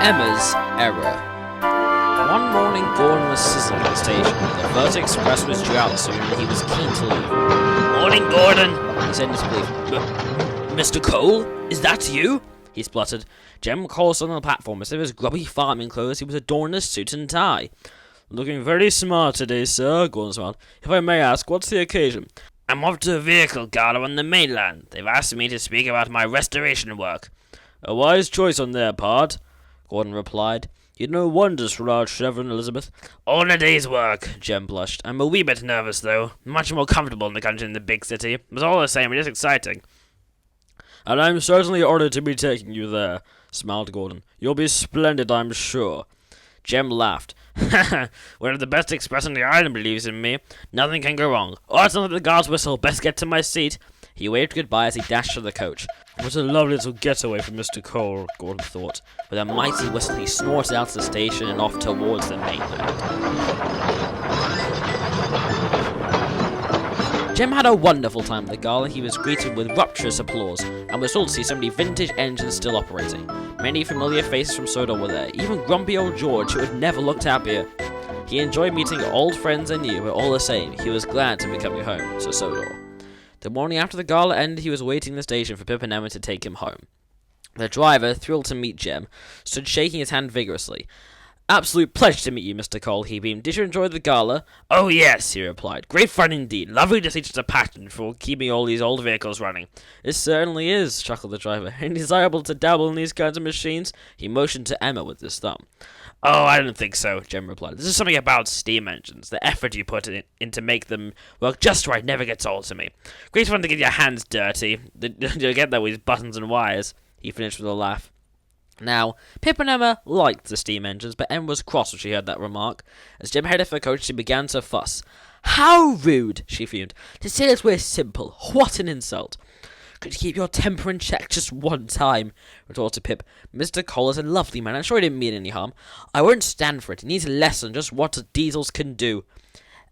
Emma's error. One morning, Gordon was sizzling at the station. The first express was due out soon, and he was keen to leave. "Morning, Gordon," he said in disbelief. "Mr. Cole? Is that you?" he spluttered. Jem Cole stood on the platform. Instead of his grubby farming clothes, he was adorned in a suit and tie. "Looking very smart today, sir," Gordon smiled. "If I may ask, what's the occasion?" "I'm off to a vehicle gala on the mainland. They've asked me to speak about my restoration work." "A wise choice on their part," Gordon replied. "You'd know wonders for our Reverend Elizabeth." "All in a day's work," Jem blushed. "I'm a wee bit nervous, though. Much more comfortable in the country than the big city. But all the same, it is exciting." "And I'm certainly honoured to be taking you there," smiled Gordon. "You'll be splendid, I'm sure." Jem laughed. "One of the best express on the island believes in me. Nothing can go wrong. Oh, it's not the guard's whistle. Best get to my seat." He waved goodbye as he dashed to the coach. "What a lovely little getaway for Mr. Cole," Gordon thought. With a mighty whistle, he snorted out of the station and off towards the mainland. Jem had a wonderful time at the gala. He was greeted with rapturous applause, and was thrilled to see so many vintage engines still operating. Many familiar faces from Sodor were there, even grumpy old George, who had never looked happier. He enjoyed meeting old friends and new, but all the same, he was glad to be coming home to Sodor. The morning after the gala ended, he was waiting in the station for Pip and Emma to take him home. The driver, thrilled to meet Jem, stood shaking his hand vigorously. "Absolute pleasure to meet you, Mr. Cole," he beamed. "Did you enjoy the gala?" "Oh, yes," he replied. "Great fun indeed. Lovely to see such a passion for keeping all these old vehicles running." "It certainly is," chuckled the driver. "And desirable to dabble in these kinds of machines?" He motioned to Emma with his thumb. "Oh, I don't think so," Jem replied. "This is something about steam engines. The effort you put in to make them work just right never gets old to me. Great fun to get your hands dirty. You'll get that with buttons and wires," he finished with a laugh. Now, Pip and Emma liked the steam engines, but Emma was cross when she heard that remark. As Jem headed for the coach, she began to fuss. "How rude," she fumed. "To say that we're simple. What an insult." "Could you keep your temper in check just one time?" retorted Pip. "Mr. Cole is a lovely man. I'm sure he didn't mean any harm. I won't stand for it. He needs a lesson just what diesels can do."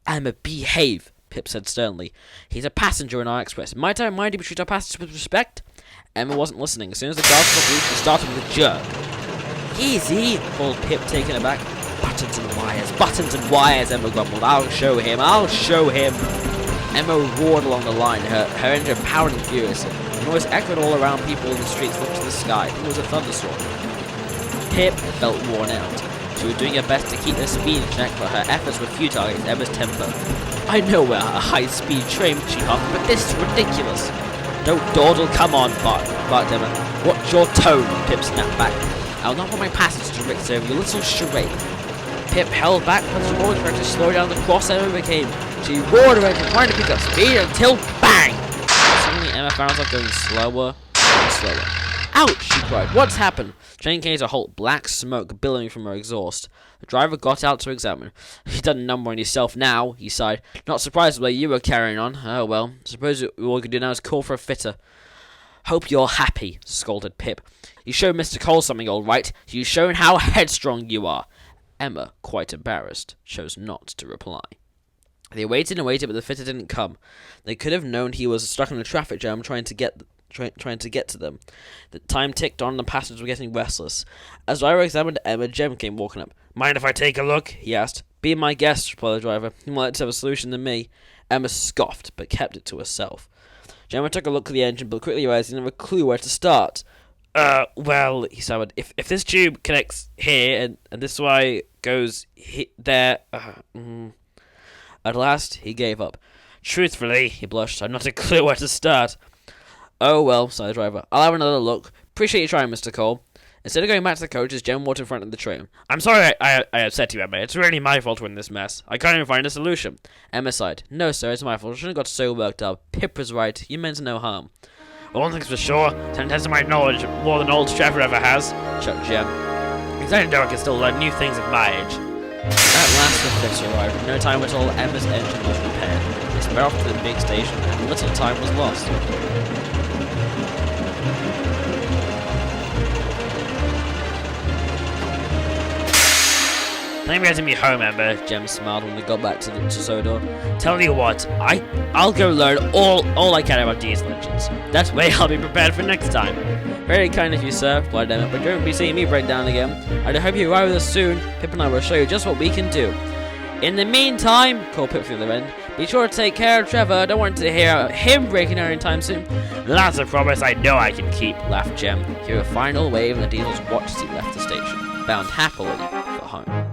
"Emma, behave," Pip said sternly. "He's a passenger in our express. Might I remind you to treat our passengers with respect?" Emma wasn't listening. As soon as the guards got through, she started with a jerk. "Easy," called Pip, taken aback. Buttons and wires," Emma grumbled. I'll show him. Emma roared along the line, her engine pounding furiously. The noise echoed all around. People in the streets looked to the sky. It was a thunderstorm. Pip felt worn out. She was doing her best to keep her speed in check, but her efforts were futile against Emma's temper. "I know we're a high-speed train," she huffed, "but this is ridiculous." "Don't dawdle, come on," barked Emma. "What's your tone?" Pip snapped back. "I'll not want my passage to Rick's over your little charade." Pip held back, but she always tried to slow down the cross Emma became. She roared her engine, trying to pick up speed until bang! Suddenly Emma found herself going slower and slower. "Ouch!" she cried. "What's happened?" The train came to a halt, black smoke billowing from her exhaust. The driver got out to examine. "You've done a number on yourself now," he sighed. "Not surprised the way you were carrying on. Oh well, suppose all we can do now is call for a fitter." "Hope you're happy," scolded Pip. "You showed Mr. Cole something all right. You've shown how headstrong you are." Emma, quite embarrassed, chose not to reply. They waited and waited, but the fitter didn't come. They could have known he was stuck in a traffic jam trying to get to them. The time ticked on and the passengers were getting restless. As the driver examined Emma, Jem came walking up. "Mind if I take a look?" he asked. "Be my guest," replied the driver. "You might like to have a solution than me." Emma scoffed, but kept it to herself. Gemma took a look at the engine, but quickly realized he didn't have a clue where to start. Well," he stammered, if this tube connects here, and this wire goes there, At last, he gave up. "Truthfully," he blushed, "I've not a clue where to start." "Oh well," sighed the driver. "I'll have another look. Appreciate you trying, Mr. Cole." Instead of going back to the coach, as Jem walked in front of the train. "I'm sorry I upset you, Emma. It's really my fault we're in this mess. I can't even find a solution." Emma sighed. "No, sir, it's my fault. I shouldn't have got so worked up. Pip was right. You meant no harm." "Well, one thing's for sure. 10 times my knowledge, more than old Trevor ever has," chucked Jem. "Because I know I can still learn new things at my age." At last the fitter arrived. In no time at all, Emma's engine was repaired. They sped off to the big station, and little time was lost. "Thank you for getting me home, Emma," Jem smiled when they got back to Sodor. "Tell you what, I'll go learn all I can about diesel engines. That way I'll be prepared for next time." Very kind of you, sir, replied Emma, but you won't be seeing me break down again. I hope you arrive with us soon. Pip and I will show you just what we can do. In the meantime, called Pip from the other end, be sure to take care of Trevor. I don't want to hear about him breaking down anytime soon. That's a promise I know I can keep, laughed Jem. He gave a final wave and the diesel's watched as he left the station, bound happily for home.